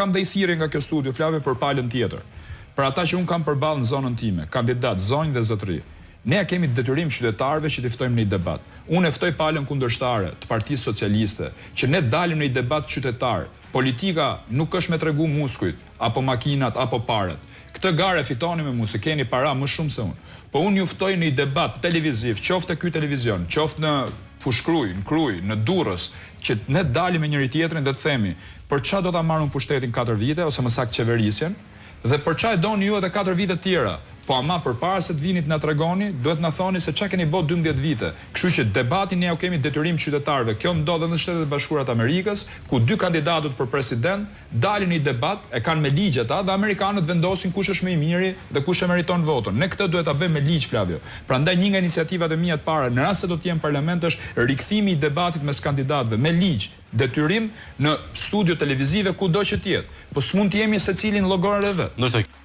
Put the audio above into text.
Kam dhe i thirrje nga kjo studio, Flavio, për palën tjetër. Për ata që unë kam përballë në zonën time, kandidat, zonjë dhe zotëri. Ne kemi detyrim qytetarëve që të ftojmë në një debat. Unë e ftoj palën kundërshtare të Partisë Socialiste, që ne dalim në një debat qytetar. Politika nuk është me tregu muskujt, apo makinat, apo parat. Këtë garë fitoni me mu, se keni para më shumë se unë. Po unë ju ftoj në një debat televiziv, qoftë ky televizion, qoftë në Fushkruj, në Kruj, në Durrës, që ne dalim me njëri tjetrin dhe të themi, për çfarë do ta marrun pushtetin 4 vite ose më saktë qeverisjen, dhe për çfarë doni ju edhe 4 vite të tjera. Po ama përpara se të vinit na tregoni, duhet na thoni se çka keni bërë 12 vite. Kështu që debatin ne kemi detyrim qytetarëve. Kjo ndodh edhe në Shtetet e Bashkuara të Amerikës, ku 2 kandidatët për president dalin në një debat, e kanë me ligj ata dhe amerikanët vendosin kush është më i miri dhe kush e meriton votën. Ne këtë duhet ta bëjmë me ligj, Flavio. Prandaj një nga iniciativat e mia të para, në rast se do të jem në parlament, është rikthimi i debatit mes kandidatëve me ligj. Detyrim në studio televizive kudo që të jetë. Po s'mund të jemi secili në llogorën e vet.